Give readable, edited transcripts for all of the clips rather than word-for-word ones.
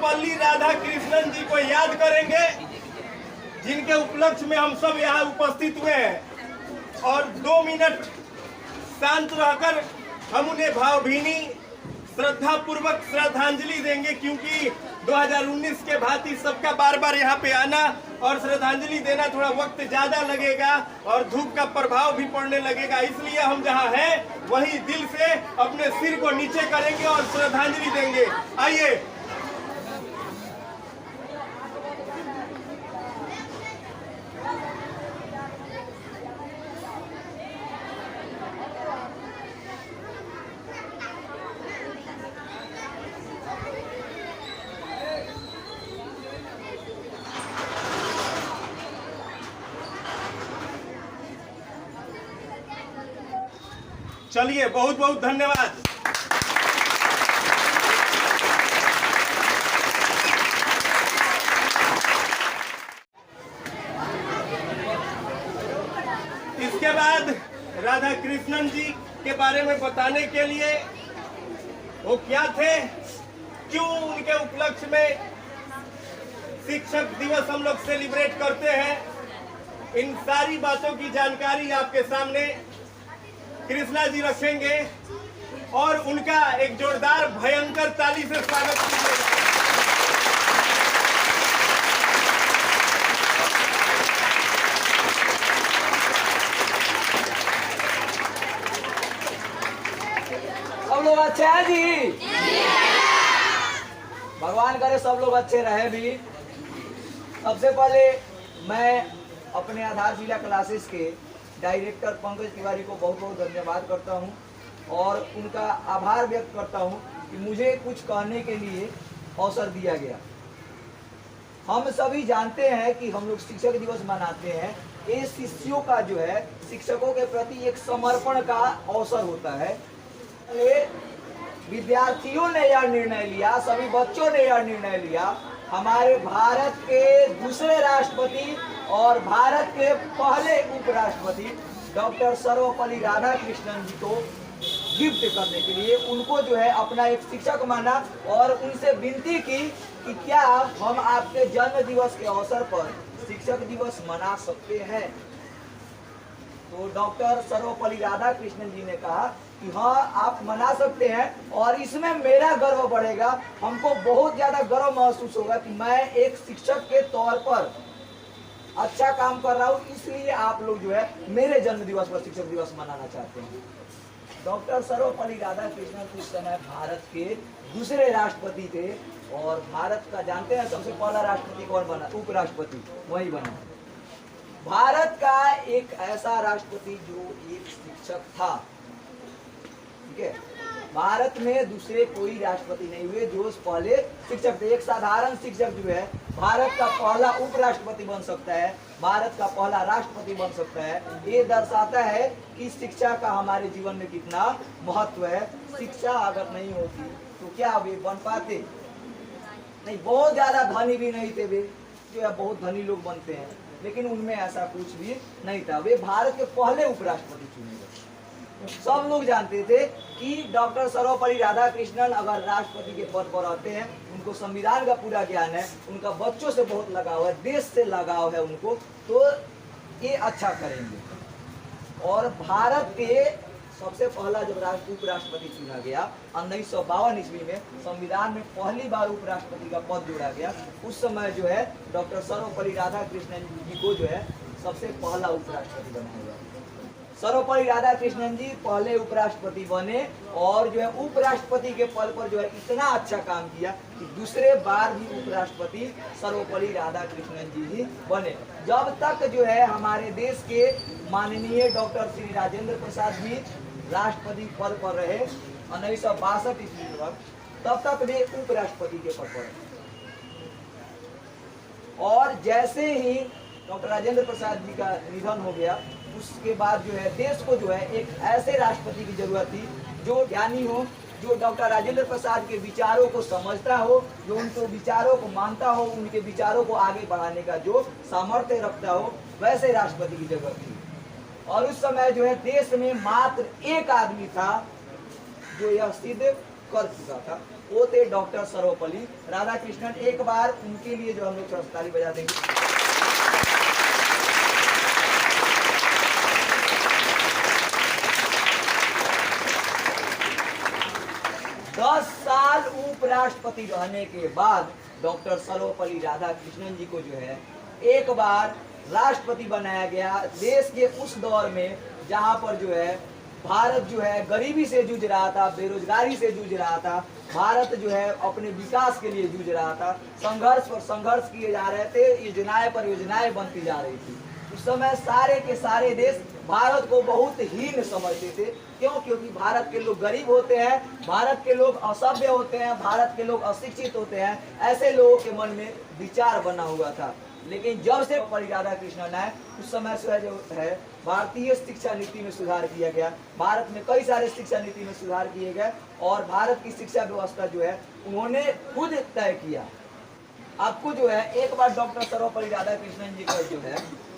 सर्वपल्ली राधाकृष्णन जी को याद करेंगे, जिनके उपलक्ष्य में हम सब यहाँ उपस्थित हुए हैं। और 2 मिनट शांत रहकर हम उन्हें भावभीनी श्रद्धा पूर्वक श्रद्धांजलि देंगे, क्योंकि 2019 के भांति सबका बार बार यहाँ पे आना और श्रद्धांजलि देना थोड़ा वक्त ज्यादा लगेगा और धूप का प्रभाव भी पड़ने लगेगा। इसलिए हम जहाँ हैं वहीं दिल से अपने सिर को नीचे करेंगे और श्रद्धांजलि देंगे। आइए। चलिए, बहुत बहुत धन्यवाद। इसके बाद राधा कृष्णन जी के बारे में बताने के लिए वो क्या थे, क्यों उनके उपलक्ष्य में शिक्षक दिवस हम लोग सेलिब्रेट करते हैं, इन सारी बातों की जानकारी आपके सामने कृष्णा जी रखेंगे और उनका एक जोरदार भयंकर ताली से स्वागत कीजिएगा। सब लोग अच्छे हैं जी? भगवान करे सब लोग अच्छे रहे भी। सबसे पहले मैं अपने आधारशिला क्लासेस के डायरेक्टर पंकज तिवारी को बहुत बहुत धन्यवाद करता हूं और उनका आभार व्यक्त करता हूं कि मुझे कुछ कहने के लिए अवसर दिया गया। हम सभी जानते हैं कि हम लोग शिक्षक दिवस मनाते हैं, ये शिष्यों का जो है शिक्षकों के प्रति एक समर्पण का अवसर होता है। विद्यार्थियों ने यह निर्णय लिया, सभी बच्चों ने यह निर्णय लिया, हमारे भारत के दूसरे राष्ट्रपति और भारत के पहले उपराष्ट्रपति डॉक्टर सर्वपल्ली राधाकृष्णन जी को गिफ्ट करने के लिए उनको जो है अपना एक शिक्षक माना और उनसे विनती की कि क्या हम आपके जन्म दिवस के अवसर पर शिक्षक दिवस मना सकते हैं। तो डॉक्टर सर्वपल्ली राधाकृष्णन जी ने कहा कि हाँ, आप मना सकते हैं और इसमें मेरा गर्व बढ़ेगा, हमको बहुत ज्यादा गर्व महसूस होगा कि मैं एक शिक्षक के तौर पर अच्छा काम कर रहा हूँ, इसलिए आप लोग जो है मेरे जन्म दिवस पर शिक्षक दिवस मनाना चाहते हैं। डॉक्टर सर्वपल्ली राधाकृष्णन उस समय भारत के दूसरे राष्ट्रपति थे और भारत का जानते हैं सबसे पहला राष्ट्रपति कौन बना? उपराष्ट्रपति वही बना। भारत का एक ऐसा राष्ट्रपति जो एक शिक्षक था, ठीक है। भारत में दूसरे कोई राष्ट्रपति नहीं हुए जो पहले शिक्षक थे। एक साधारण शिक्षक जो है भारत का पहला उपराष्ट्रपति बन सकता है, भारत का पहला राष्ट्रपति बन सकता है। ये दर्शाता है कि शिक्षा का हमारे जीवन में कितना महत्व है। शिक्षा अगर नहीं होती तो क्या वे बन पाते? नहीं, बहुत ज्यादा धनी भी नहीं थे वे, जो है बहुत धनी लोग बनते हैं, लेकिन उनमें ऐसा कुछ भी नहीं था। वे भारत के पहले उपराष्ट्रपति चुने गए। सब लोग जानते थे कि डॉक्टर सर्वपल्ली राधाकृष्णन अगर राष्ट्रपति के पद पर आते हैं, उनको संविधान का पूरा ज्ञान है, उनका बच्चों से बहुत लगाव है, देश से लगाव है उनको, तो ये अच्छा करेंगे। और भारत के सबसे पहला जब उपराष्ट्रपति चुना गया 1952 ईस्वी में, संविधान में पहली बार उपराष्ट्रपति का पद जोड़ा गया। उस समय जो है डॉक्टर सर्वपल्ली राधाकृष्णन जी को जो है सबसे पहला उपराष्ट्रपति बनाया गया। सर्वपल्ली राधाकृष्णन जी पहले उपराष्ट्रपति बने और जो है उपराष्ट्रपति के पद पर जो है इतना अच्छा काम किया कि दूसरे बार भी उपराष्ट्रपति सर्वपल्ली राधाकृष्णन जी ही बने। जब तक जो है हमारे देश के माननीय डॉक्टर श्री राजेंद्र प्रसाद जी राष्ट्रपति पद पर रहे 1962 ईस्वी तक, तब तक वे उपराष्ट्रपति के पद पर रहे। और जैसे ही डॉक्टर राजेंद्र प्रसाद जी का निधन हो गया, उसके बाद जो है देश को जो है एक ऐसे राष्ट्रपति की जरूरत थी जो ज्ञानी हो, जो डॉक्टर राजेंद्र प्रसाद के विचारों को समझता हो, जो उनके विचारों को मानता हो, उनके विचारों को आगे बढ़ाने का जो सामर्थ्य रखता हो, वैसे राष्ट्रपति की जरूरत थी। और उस समय जो है देश में मात्र एक आदमी था जो यह सिद्ध कर चुका था, वो थे डॉक्टर सर्वपल्ली राधाकृष्णन। एक बार उनके लिए जो हम लोग ताली बजा देंगे। 10 साल उपराष्ट्रपति रहने के बाद डॉक्टर सर्वपल्ली राधाकृष्णन जी को जो है एक बार राष्ट्रपति बनाया गया। देश के उस दौर में जहां पर जो है भारत जो है गरीबी से जूझ रहा था, बेरोजगारी से जूझ रहा था, भारत जो है अपने विकास के लिए जूझ रहा था, संघर्ष पर संघर्ष किए जा रहे थे, योजनाएं पर योजनाएं बनती जा रही थी। उस समय सारे के सारे देश भारत को बहुत हीन समझते थे। क्यों? क्योंकि भारत के लोग गरीब होते हैं, भारत के लोग असभ्य होते हैं, भारत के लोग अशिक्षित होते हैं, ऐसे लोगों के मन में विचार बना हुआ था। लेकिन जब से राधाकृष्णन आए उस समय से जो है भारतीय शिक्षा नीति में सुधार किया गया। भारत में कई सारे शिक्षा नीति में सुधार किए गए और भारत की शिक्षा व्यवस्था जो है उन्होंने खुद तय किया। आपको जो है एक बार डॉक्टर सर्वपल्ली राधाकृष्णन जी का जो है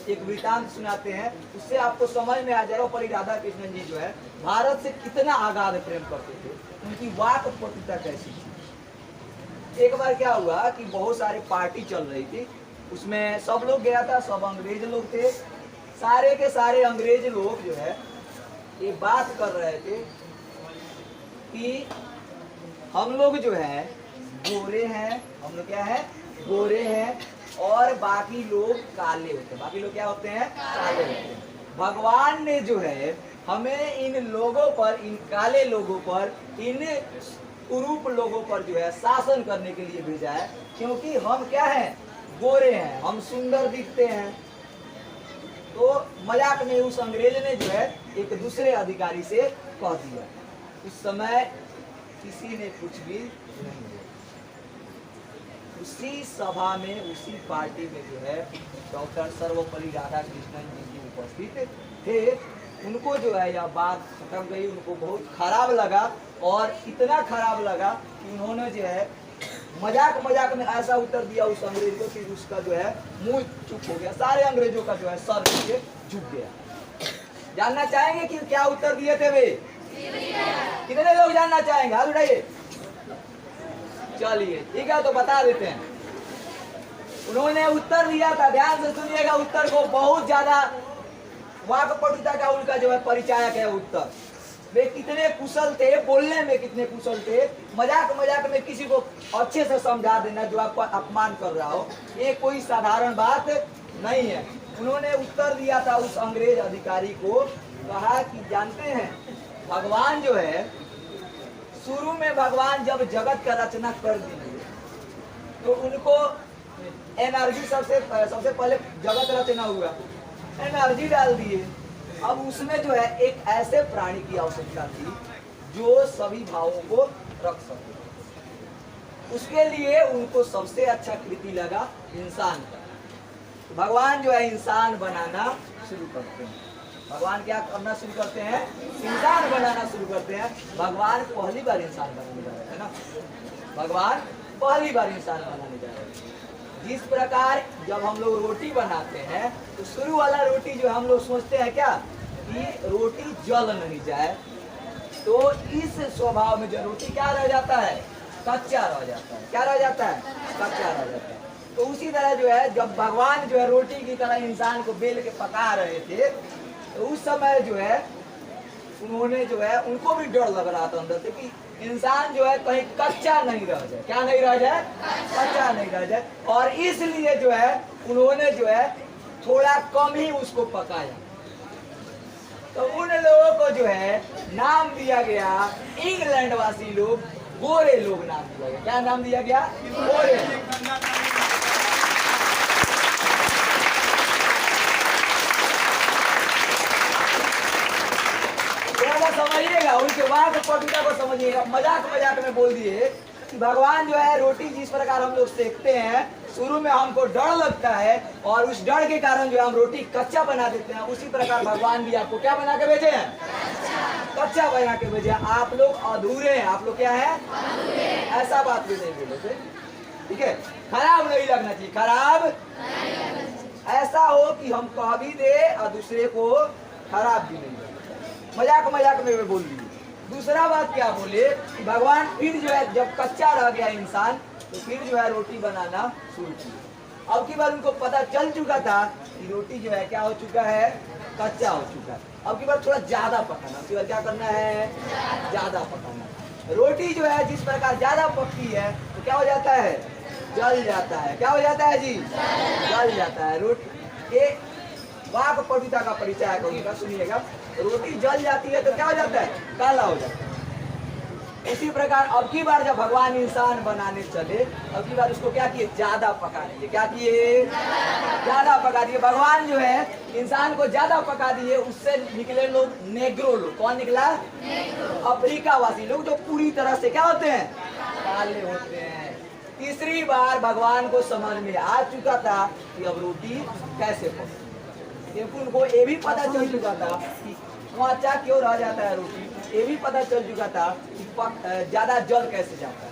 एक वृतांत सुनाते हैं, उससे आपको समझ में आ जाएगा सर्वपल्ली राधाकृष्णन जी जो है भारत से कितना आगाध प्रेम करते थे, उनकी वाक पटुता कैसी थी। एक बार क्या हुआ कि बहुत सारी पार्टी चल रही थी, उसमें सब लोग गया था, सब अंग्रेज लोग थे। सारे के सारे अंग्रेज लोग जो है ये बात कर रहे थे कि हम लोग जो है गोरे हैं, हम लोग क्या है गोरे हैं और बाकी लोग काले होते हैं। बाकी लोग क्या होते हैं? काले होते हैं। भगवान ने जो है हमें इन लोगों पर, इन काले लोगों पर, इन कुरूप लोगों पर जो है शासन करने के लिए भेजा है, क्योंकि हम क्या हैं? गोरे हैं, हम सुंदर दिखते हैं। तो मजाक में उस अंग्रेज ने जो है एक दूसरे अधिकारी से कह दिया। उस समय किसी ने कुछ भी नहीं बोला। उसी सभा में, उसी पार्टी में जो है डॉक्टर सर्वपल्ली राधाकृष्णन जी उपस्थित थे। उनको जो है यह बात खत्म गई, उनको बहुत खराब लगा और इतना खराब लगा कि उन्होंने जो है मजाक मजाक में ऐसा उत्तर दिया उस अंग्रेज को कि उसका जो है मुंह चुप हो गया। सारे अंग्रेजों का जो है सर नीचे झुक गया। जानना चाहेंगे कि क्या उत्तर दिए थे वे? कितने लोग जानना चाहेंगे? हाथ उठाइए। चलिए ठीक है, तो बता देते हैं। उन्होंने उत्तर दिया था, ध्यान से सुनिएगा उत्तर को, बहुत ज्यादा वाक्पटुता का उनका जो है परिचायक है उत्तर। वे कितने कुशल थे, बोलने में कितने कुशल थे, मजाक मजाक में किसी को अच्छे से समझा देना जो आपको अपमान कर रहा हो, ये कोई साधारण बात नहीं है। उन्होंने उत्तर दिया था उस अंग्रेज अधिकारी को, कहा कि जानते हैं भगवान जो है, शुरू में भगवान जब जगत का रचना कर दिए तो उनको एनर्जी सबसे पहले जगत रचना हुआ, एनर्जी डाल दिए। अब उसमें जो है एक ऐसे प्राणी की आवश्यकता थी जो सभी भावों को रख सके। उसके लिए उनको सबसे अच्छा कृति लगा इंसान का। तो भगवान जो है इंसान बनाना शुरू करते हैं। भगवान क्या करना शुरू करते हैं? इंसान बनाना शुरू करते हैं। भगवान पहली बार इंसान बनाने जा रहे हैं ना, भगवान पहली बार इंसान बनाने जा रहे हैं। जिस प्रकार जब हम लोग रोटी बनाते हैं तो शुरू वाला रोटी जो हम लोग सोचते हैं क्या कि रोटी जल नहीं जाए, तो इस स्वभाव में जो रोटी क्या रह जाता है? कच्चा रह जाता है। क्या रह जाता है? कच्चा रह जाता है। तो उसी तरह जो है जब भगवान जो है रोटी की तरह इंसान को बेल के पका रहे थे, तो उस समय जो है उन्होंने जो है उनको भी डर लग रहा था अंदर से कि इंसान जो है कहीं कच्चा नहीं रह जाए। क्या नहीं रह जाए? कच्चा नहीं रह जाए। और इसलिए जो है उन्होंने जो है थोड़ा कम ही उसको पकाया। तो उन लोगों को जो है नाम दिया गया, इंग्लैंड वासी लोग, गोरे लोग नाम दिया गया। क्या नाम दिया गया? गोरे। समझिएगा, उनके वाक पटुता को समझिएगा। मजाक मजाक में बोल दिए कि भगवान जो है रोटी जिस प्रकार हम लोग सेकते हैं, शुरू में हमको डर लगता है और उस डर के कारण जो हम रोटी कच्चा बना देते हैं, उसी प्रकार भगवान भी आपको क्या बना के भेजे हैं? कच्चा बना के भेजे। आप लोग अधूरे हैं। आप लोग क्या है? ऐसा बात भी नहीं बोले थे, ठीक है? खराब नहीं लगना चाहिए, खराब ऐसा हो कि हम कह भी दे और दूसरे को खराब भी नहीं लगे। मजाक मजाक में बोल दिए। दूसरा बात क्या बोले कि भगवान फिर जो है जब कच्चा रह गया इंसान तो फिर जो है रोटी बनाना शुरू किया। अब की बार उनको पता चल चुका था कि रोटी जो है क्या हो चुका है, कच्चा हो चुका है। अब की बार थोड़ा ज्यादा पकाना, उसके बाद क्या करना है, ज्यादा पकाना। रोटी जो है जिस प्रकार ज्यादा पकती है तो क्या हो जाता है, जल जाता है। क्या हो जाता है जी, जल जाता है। रोटी ये वाक पवित्रता का परिचय है, सुनिएगा। रोटी जल जाती है तो क्या हो जाता है, काला हो जाता है। इसी प्रकार अब की बार जब भगवान इंसान बनाने चले, अब की बार उसको क्या किए, ज्यादा पका दिए। क्या किए, ज्यादा पका दिए। भगवान जो है इंसान को ज्यादा पका दिए, उससे निकले लोग नेग्रो लोग। कौन निकला, अफ्रीका वासी लोग, जो पूरी तरह से क्या होते हैं, काले होते हैं। तीसरी बार भगवान को समझ में आ चुका था कि अब रोटी कैसे पके। उनको ये भी पता चल चुका था कि कच्चा क्यों रह जाता है रोटी, ये भी पता चल चुका था कि ज्यादा जल कैसे जाता है।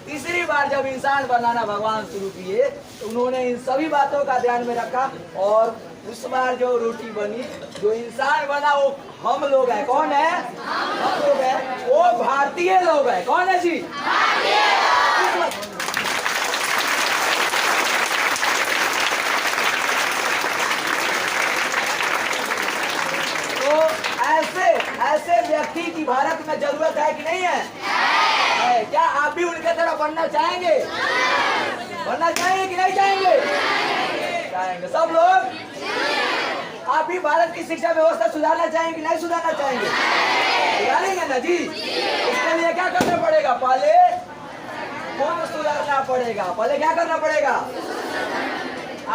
तीसरी बार जब इंसान बनाना भगवान शुरू किए तो उन्होंने इन सभी बातों का ध्यान में रखा, और उस बार जो रोटी बनी, जो इंसान बना वो हम लोग हैं। कौन है, हम लोग हैं, वो भारतीय लोग हैं। कौन है जी, ऐसे व्यक्ति की भारत में जरूरत है कि नहीं है? क्या आप भी उनके तरह बनना चाहेंगे? बनना चाहेंगे कि नहीं चाहेंगे? चाहेंगे सब लोग। आप भी भारत की शिक्षा व्यवस्था सुधारना चाहेंगे कि नहीं सुधारना चाहेंगे? सुधारेंगे ना जी। इसके लिए क्या करना पड़ेगा, पहले कौन सुधारना पड़ेगा, पहले क्या करना पड़ेगा,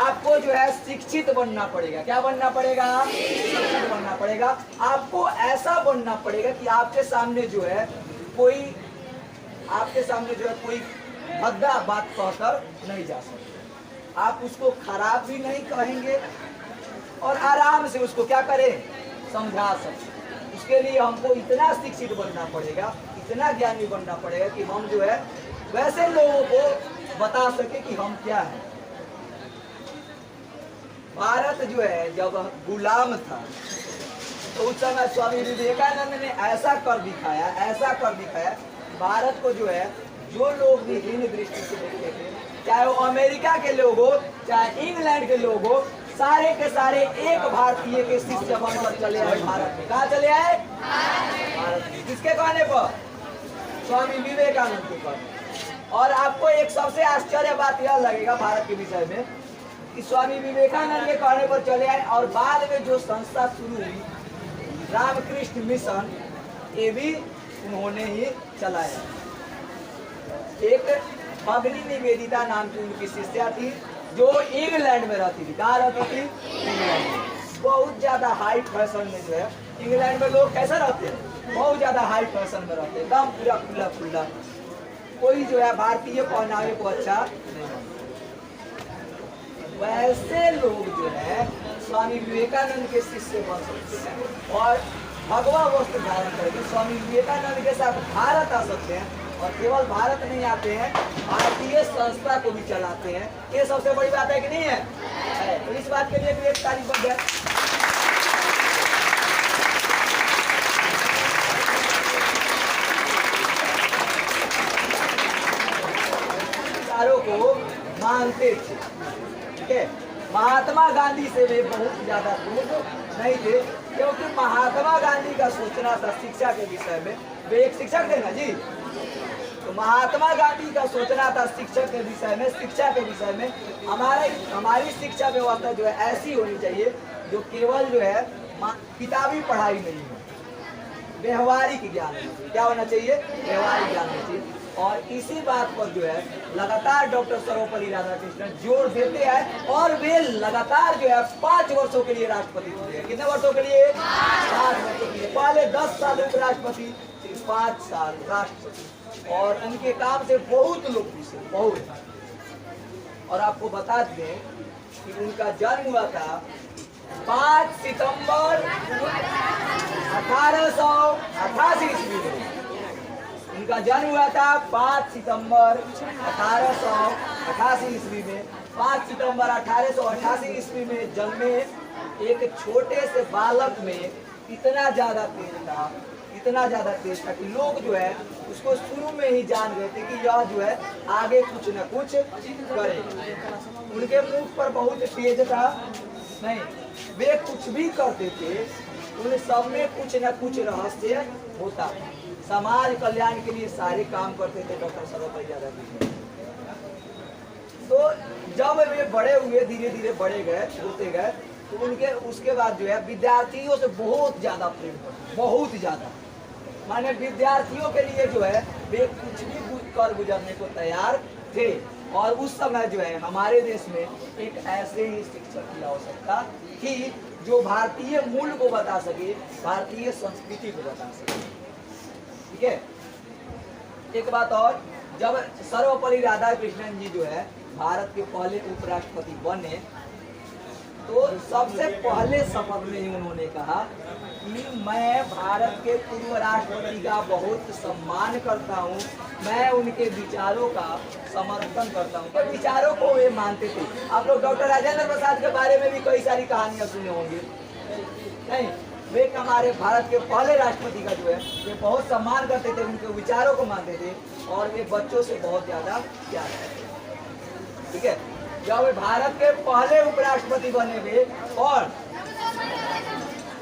आपको जो है शिक्षित बनना पड़ेगा। क्या बनना पड़ेगा, शिक्षित बनना पड़ेगा। आपको ऐसा बनना पड़ेगा कि आपके सामने जो है कोई भद्दा बात कहकर नहीं जा सकते। आप उसको खराब भी नहीं कहेंगे और आराम से उसको क्या करें, समझा सकते। उसके लिए हमको इतना शिक्षित बनना पड़ेगा, इतना ज्ञानी बनना पड़ेगा कि हम जो है वैसे लोगों को बता सके कि हम क्या हैं। भारत जो है जब गुलाम था तो उस समय स्वामी विवेकानंद ने ऐसा कर दिखाया भारत को जो है, जो लोग भी हीन दृष्टि से देखते थे, चाहे वो अमेरिका के लोग हो, चाहे इंग्लैंड के लोग हो, सारे के सारे एक भारतीय के शिष्य बनकर चले आए भारत में। कहाँ चले आए, भारत में। किसके कहने पर, स्वामी विवेकानंद के कहने। और आपको एक सबसे आश्चर्य बात यह लगेगा भारत के विषय में कि स्वामी विवेकानंद के कहने पर चले आए, और बाद में जो संस्था शुरू हुई रामकृष्ण मिशन, ये भी उन्होंने ही चलाया। एक भगनी निवेदिता नाम की उनकी शिष्या थी, जो इंग्लैंड में रहती थी। कहाँ रहती थी, इंग्लैंड में। बहुत ज्यादा हाई फैशन में जो है, इंग्लैंड में लोग कैसे रहते हैं, बहुत ज्यादा हाई फैशन में रहते हैं, एकदम पूरा खुला खुला। कोई जो है भारतीय पहनावे को अच्छा नहीं। वैसे लोग जो है स्वामी विवेकानंद के शिष्य बन सकते हैं और भगवा वस्त्र धारण करके स्वामी विवेकानंद के साथ भारत आ सकते हैं, और केवल भारत नहीं आते हैं, भारतीय संस्था को भी चलाते हैं। ये सबसे बड़ी बात है कि नहीं है? तो इस बात के लिए भी एक तारीफ बन जाए। को मानते थे, ठीक है। महात्मा गांधी से वे बहुत ज्यादा दूर नहीं थे, क्योंकि महात्मा गांधी का सोचना था शिक्षा के विषय में। वे एक शिक्षक थे ना जी, तो महात्मा गांधी का सोचना था शिक्षक के विषय में, शिक्षा के विषय में। हमारी शिक्षा व्यवस्था जो है ऐसी होनी चाहिए जो केवल जो है किताबी पढ़ाई नहीं हो, व्यवहारिक ज्ञान। क्या होना चाहिए, व्यवहारिक ज्ञान होना चाहिए। और इसी बात पर जो है लगातार डॉक्टर सर्वपल्ली राधाकृष्णन जोर देते हैं, और वे लगातार जो है 5 वर्षों के लिए राष्ट्रपति हुए हैं। कितने वर्षों के लिए, 5 वर्षों के लिए। पहले 10 साल उपराष्ट्रपति, 5 साल राष्ट्रपति, और उनके काम से बहुत लोग पीछे, बहुत। और आपको बता दें कि उनका जन्म हुआ था 5 सितंबर 1888 ईस्वी में। उनका जन्म हुआ था 5 सितंबर 1888 ईस्वी में। 5 सितंबर 1888 ईस्वी में जन्मे एक छोटे से बालक में इतना ज्यादा तेज था इतना ज़्यादा तेज था कि लोग जो है उसको शुरू में ही जान गए थे कि यह जो है आगे कुछ न कुछ करेगा। उनके मुख पर बहुत तेज था, नहीं वे कुछ भी करते थे उन सब में कुछ न कुछ रहस्य होता था। समाज कल्याण के लिए सारे काम करते थे डॉक्टर सर्वपल्ली राधाकृष्णन। तो जब वे बड़े हुए, धीरे धीरे बड़े गए, होते गए, तो उनके उसके बाद जो है विद्यार्थियों से बहुत ज्यादा प्रेम करते, बहुत ज्यादा, माने विद्यार्थियों के लिए जो है वे कुछ भी कर गुजरने को तैयार थे। और उस समय जो है हमारे देश में एक ऐसे ही शिक्षक की आवश्यकता थी जो भारतीय मूल को बता सके, भारतीय संस्कृति को बता सके। ठीक है, एक बात और, जब सर्वपल्ली राधाकृष्णन जी जो है भारत के पहले उपराष्ट्रपति बने, तो सबसे पहले शपथ में ही उन्होंने कहा कि मैं भारत के पूर्व राष्ट्रपति का बहुत सम्मान करता हूं, मैं उनके विचारों का समर्थन करता हूं। तो विचारों को वे मानते थे। आप लोग डॉक्टर राजेंद्र प्रसाद के बारे में भी कई सारी कहानियां सुने होंगे, नहीं? वे हमारे भारत के पहले राष्ट्रपति का जो है वे बहुत सम्मान करते थे, उनके विचारों को मानते थे और वे बच्चों से बहुत ज्यादा प्यार करते थे। ठीक है, जब वे भारत के पहले उपराष्ट्रपति बने हुए और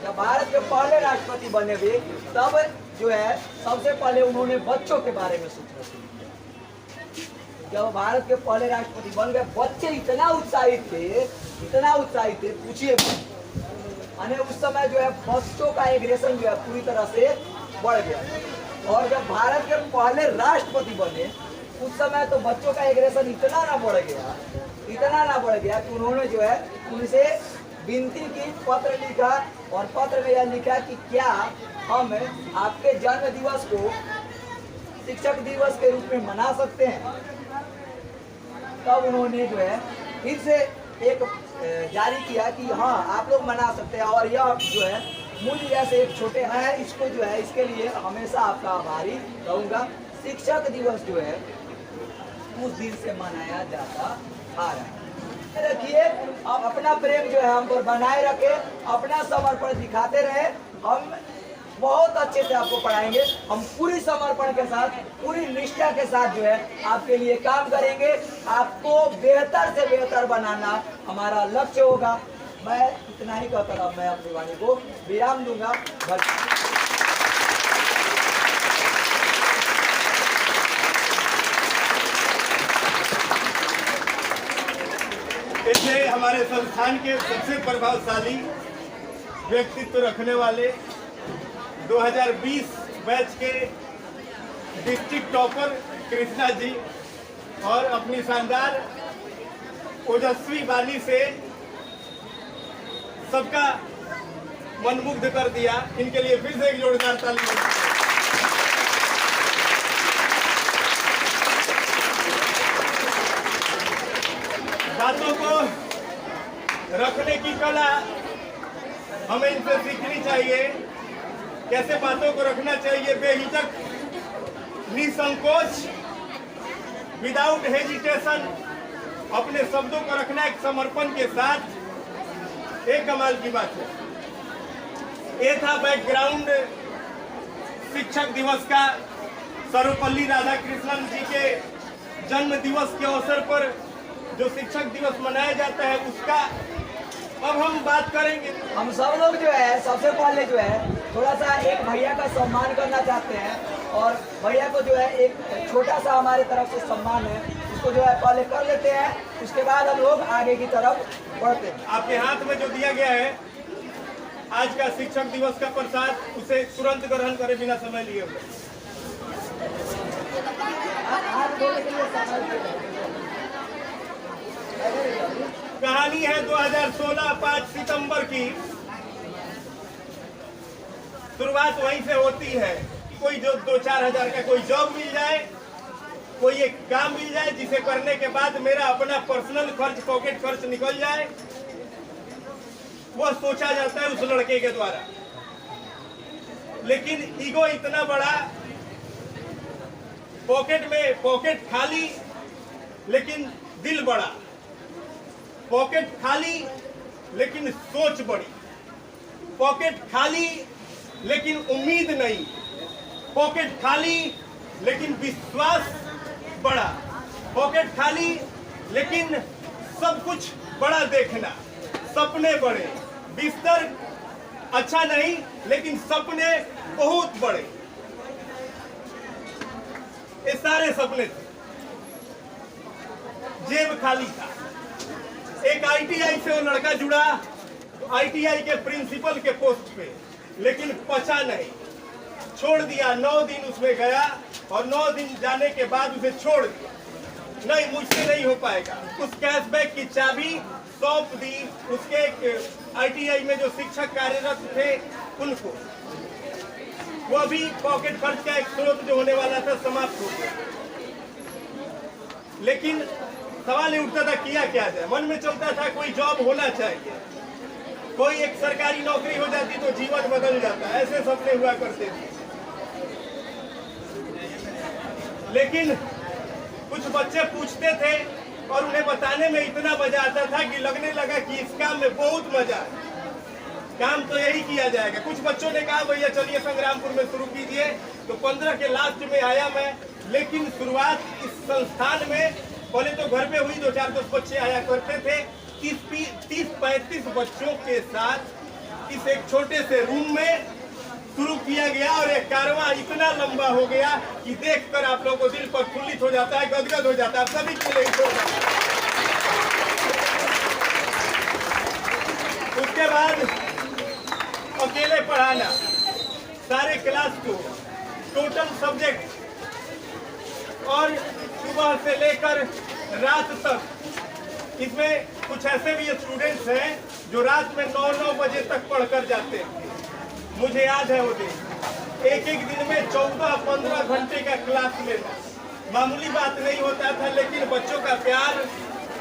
जब भारत के पहले राष्ट्रपति बने हुए, तब जो है सबसे पहले उन्होंने बच्चों के बारे में सोचना शुरू किया। जब भारत के पहले राष्ट्रपति बन गए, बच्चे इतना उत्साहित थे, पूछिए। यानी उस समय जो है बच्चों का एग्रेशन जो है पूरी तरह से बढ़ गया। और जब भारत के पहले राष्ट्रपति बने, उस समय तो बच्चों का एग्रेशन इतना ना बढ़ गया कि उन्होंने जो है उनसे विनती की, पत्र लिखा और पत्र में यह लिखा कि क्या हम आपके जन्म दिवस को शिक्षक दिवस के रूप में मना सकते हैं। तब उन्होंने जो है फिर से एक जारी किया कि हाँ आप लोग मना सकते हैं, और यह जो है मूल्य जैसे एक छोटे हैं, इसको जो है इसके लिए हमेशा आपका आभारी रहूंगा। शिक्षक दिवस जो है उस दिन से मनाया जाता आ रहा है। रखिए, आप अपना प्रेम जो है हम पर बनाए रखे, अपना समर्पण दिखाते रहे। हम बहुत अच्छे से आपको पढ़ाएंगे, हम पूरी समर्पण के साथ, पूरी निष्ठा के साथ जो है आपके लिए काम करेंगे। आपको बेहतर से बेहतर बनाना हमारा लक्ष्य होगा। मैं इतना ही कहकर अब मैं अपनी वाणी को विराम दूंगा। ऐसे हमारे संस्थान के सबसे प्रभावशाली व्यक्तित्व रखने वाले 2020 बैच के डिस्ट्रिक्ट टॉपर कृष्णा जी और अपनी शानदार ओजस्वी वाणी से सबका मनमुग्ध कर दिया। इनके लिए फिर से एक जोरदार ताली। बातों को रखने की कला हमें इनसे सीखनी चाहिए। कैसे बातों को रखना चाहिए, बेहिचक, निसंकोच, विदाउट हेजिटेशन, अपने शब्दों को रखना एक समर्पण के साथ। एक कमाल की बात है। ये था बैकग्राउंड शिक्षक दिवस का। सर्वपल्ली राधाकृष्णन जी के जन्म दिवस के अवसर पर जो शिक्षक दिवस मनाया जाता है उसका अब हम बात करेंगे। हम सब लोग जो है सबसे पहले जो है थोड़ा सा एक भैया का सम्मान करना चाहते हैं, और भैया को जो है एक छोटा सा हमारे तरफ से सम्मान है, उसको जो है पहले कर लेते हैं, उसके बाद हम लोग आगे की तरफ बढ़ते हैं। आपके हाथ में जो दिया गया है आज का शिक्षक दिवस का प्रसाद, उसे तुरंत ग्रहण करें बिना समय लिए हुए। कहानी है 2016 5 सितंबर की। शुरुआत वहीं से होती है कि कोई जो 2-4 हजार का कोई जॉब मिल जाए, कोई एक काम मिल जाए जिसे करने के बाद मेरा अपना पर्सनल खर्च, पॉकेट खर्च निकल जाए, वह सोचा जाता है उस लड़के के द्वारा। लेकिन ईगो इतना बड़ा, पॉकेट खाली लेकिन दिल बड़ा, पॉकेट खाली लेकिन सोच बड़ी, पॉकेट खाली लेकिन उम्मीद नहीं, पॉकेट खाली लेकिन विश्वास बड़ा, पॉकेट खाली लेकिन सब कुछ बड़ा देखना, सपने बड़े, बिस्तर अच्छा नहीं लेकिन सपने बहुत बड़े। ये सारे सपने थे, जेब खाली था। एक आईटीआई से वो लड़का जुड़ा, आईटीआई के प्रिंसिपल के पोस्ट पे, लेकिन पचा नहीं, छोड़ दिया। 9 दिन उसमें गया और 9 दिन जाने के बाद उसे छोड़ दिया। नहीं, मुझसे नहीं हो पाएगा। उस कैशबैक की चाबी सौंप दी उसके आईटीआई में जो शिक्षक कार्यरत थे उनको। वो भी पॉकेट खर्च का एक स्रोत जो होने वाला था समाप्त हो गया। लेकिन सवाल ये उठता था किया क्या जाए। मन में चलता था कोई जॉब होना चाहिए, कोई एक सरकारी नौकरी हो जाती तो जीवन बदल जाता, ऐसे सपने हुआ करते थे। लेकिन कुछ बच्चे पूछते थे और उन्हें बताने में इतना मजा आता था कि लगने लगा कि इस काम में बहुत मजा है, काम तो यही किया जाएगा। कुछ बच्चों ने कहा भैया चलिए संग्रामपुर में शुरू कीजिए, तो 15 के लास्ट में आया मैं। लेकिन शुरुआत इस संस्थान में पहले तो घर पे हुई, 2-4-10 बच्चे आया करते थे। 30-35 बच्चों के साथ इस एक छोटे से रूम में शुरू किया गया और एक कारवां इतना लंबा हो गया कि देखकर आप लोगों को दिल प्रफुल्लित हो जाता है, गदगद हो जाता है। सभी के लिए उसके बाद अकेले पढ़ाना, सारे क्लास को, टोटल सब्जेक्ट, और सुबह से लेकर रात तक। इसमें कुछ ऐसे भी स्टूडेंट्स हैं जो रात में 9-9 बजे तक पढ़कर जाते हैं। मुझे याद है वो दिन, एक दिन में 14-15 घंटे का क्लास लेना मामूली बात नहीं होता था। लेकिन बच्चों का प्यार,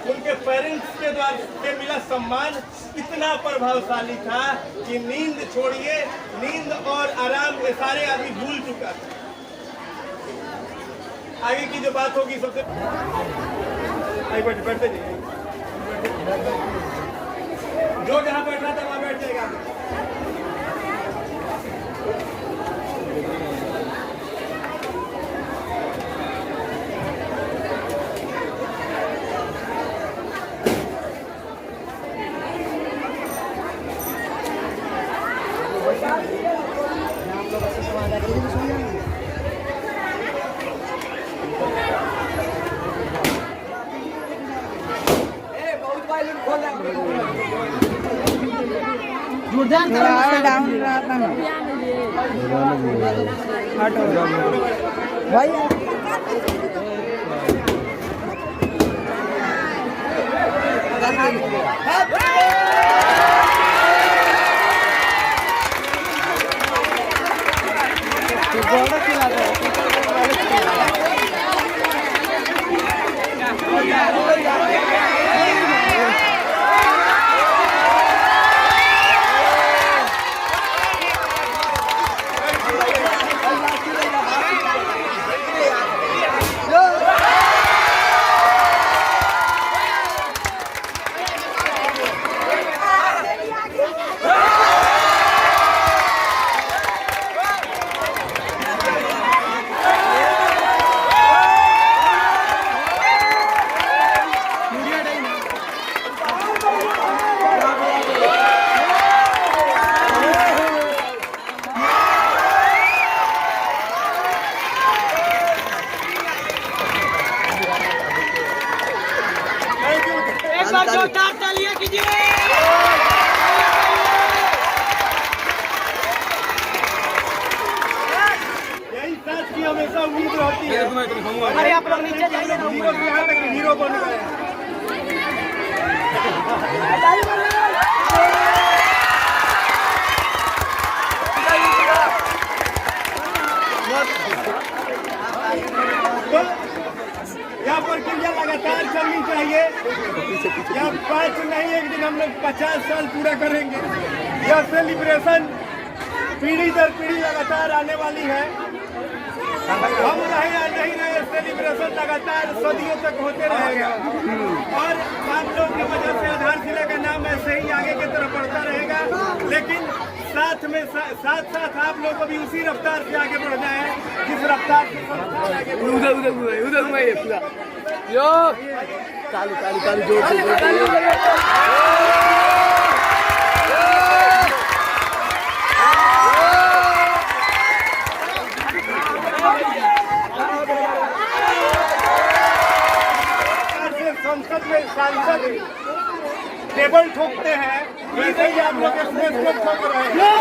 उनके पेरेंट्स के द्वारा के मिला सम्मान इतना प्रभावशाली था कि नींद छोड़िए, नींद और आराम ये सारे आदमी भूल चुका था। आगे की जो बात होगी सबसे बैठते जाइए, जो जहाँ बैठ रहा था वहाँ बैठ जाएगा। डाउन भाई हमेशा उम्मीद रहती है। अरे आप लोग नीचे जाइए ना, यहाँ तक हीरो बन गए। तो यहाँ पर क्रिया लगातार चलनी चाहिए। यहाँ 5 नहीं, एक दिन हम लोग 50 साल पूरा करेंगे। यह सेलिब्रेशन पीढ़ी दर पीढ़ी लगातार आने वाली है। हम रहे या नहीं रहे, सेलिब्रेशन लगातार सदियों तक होते रहेगा और आप लोग की वजह से आधारशिला का नाम ऐसे ही आगे की तरफ बढ़ता रहेगा। लेकिन साथ साथ आप लोग को भी उसी रफ्तार से आगे बढ़ना है जिस रफ्तार से संस्थान आगे बढ़ रहा है। उधर घुमाइए पूरा यो चालू चालू चालू जोर से चालू संसद में सांसद टेबल ठोकते हैं, वैसे ही आप लोग स्टेज को ठोक रहे हैं।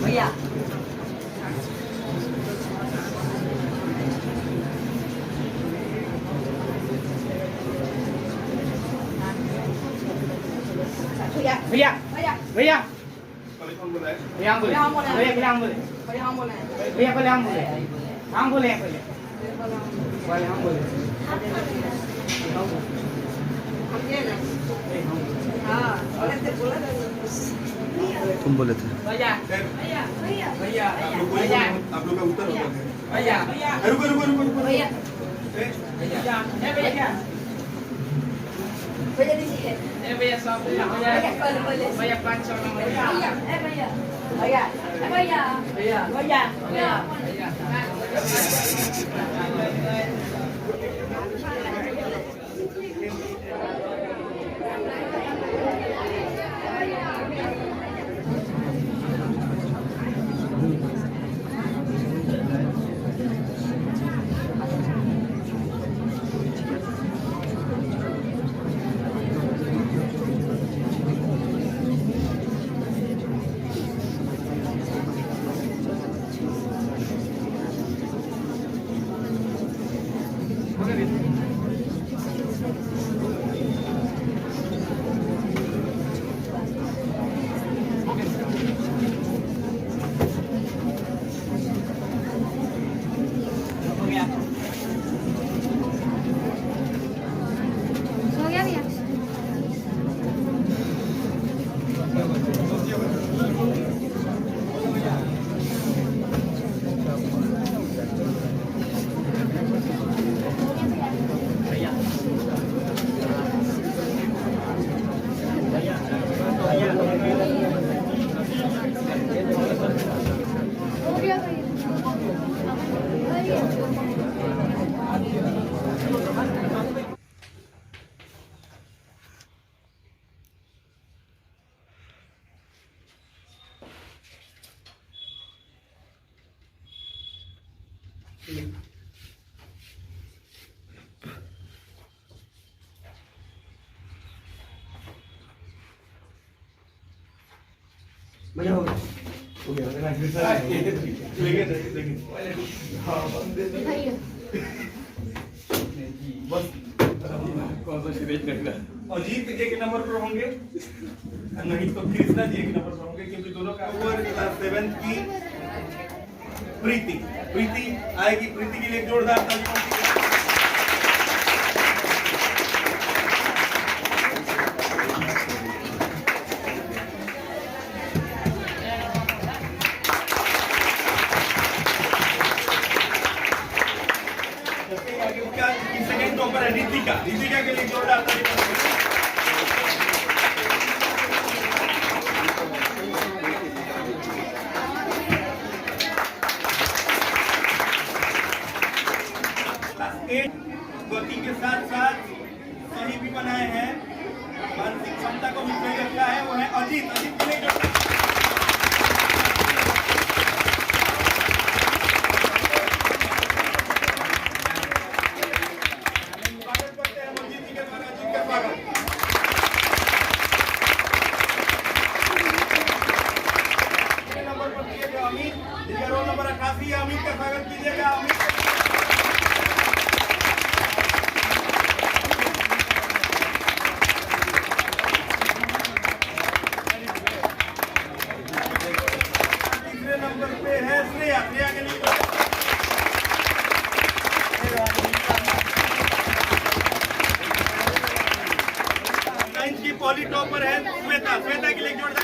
भैया भैया भैया भैया भैया हम बोले भैया हम बोले भैया हम बोले भैया पहले हम बोले हम बोले पहले हम बोले तुम बोले थे भैया भैया भैया भैया भैया आप लोग का उत्तर होता है। भैया भैया रुको रुको रुको रुको भैया भैया भैया भैया दीजिए भैया सब भैया भैया 500 भैया भैया भैया भैया भैया भैया हो गया भैया हो गया अजीत एक नंबर पर होंगे, नहीं तो कृष्णा जी एक नंबर पर होंगे, क्योंकि दोनों का ओवर क्लास 7 की प्रीति आएगी। प्रीति के लिए एक जोरदार ताली। सेकंड टॉपर है ऋतिका के लिए जोरदार ताली। साथ साथ सही भी बनाए हैं, मानसिक क्षमता को भी सही रखा है, वो है अजीत। अजीत के लिए जोरदार स्वागत करते हैं अजीत जी के द्वारा। अजीत का स्वागत। नंबर पर कीजिएगा अमित, जिसका रोल नंबर 88 है। अमित का स्वागत कीजिएगा। अमित तीसरे नंबर पे है श्रेया। श्रेया के लिए साइंस की पॉली टॉपर है श्वेता। श्वेता के लिए जोरदार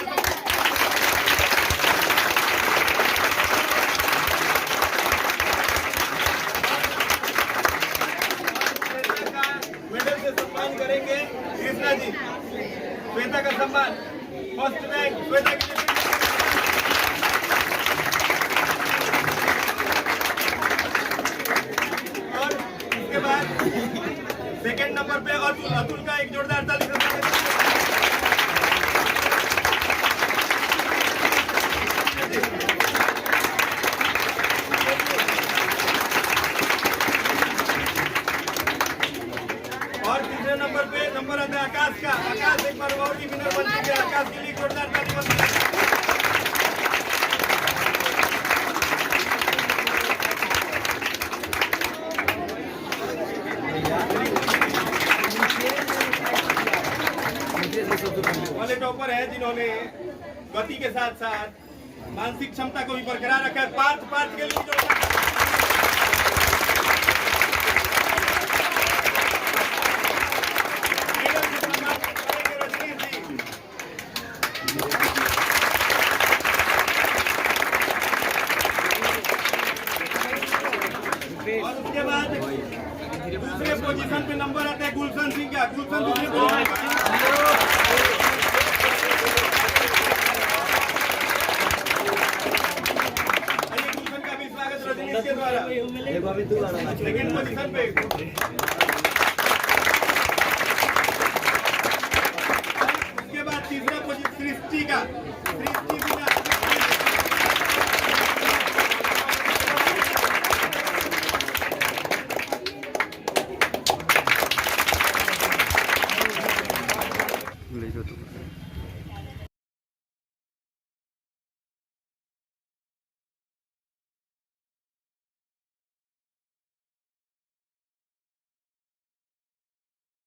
मेडल से सम्मान करेंगे कृष्णा जी। श्वेता का सम्मान फर्स्ट रैंक श्वेता के लिए। और इसके बाद सेकंड नंबर पे अतुल। अतुल का एक जोरदार ताली से स्वागत। और तीसरे नंबर पे नंबर आता है आकाश का। आकाश एक बार और भी विनर बन चुके हैं। आकाश के लिए जोरदार ताली बजाइए। वाले टॉपर है जिन्होंने गति के साथ साथ मानसिक क्षमता को भी बरकरार रखा है। पार्थ के लिए जोरदार और उसके बाद दूसरे पोजीशन पे नंबर आता है गुलशन सिंह का। गुलशन दूसरे पोजीशन गुलशन का भी स्वागत रजनीश के द्वारा सेकंड पोजीशन पे। उसके बाद तीसरा पोजीशन सृष्टि का।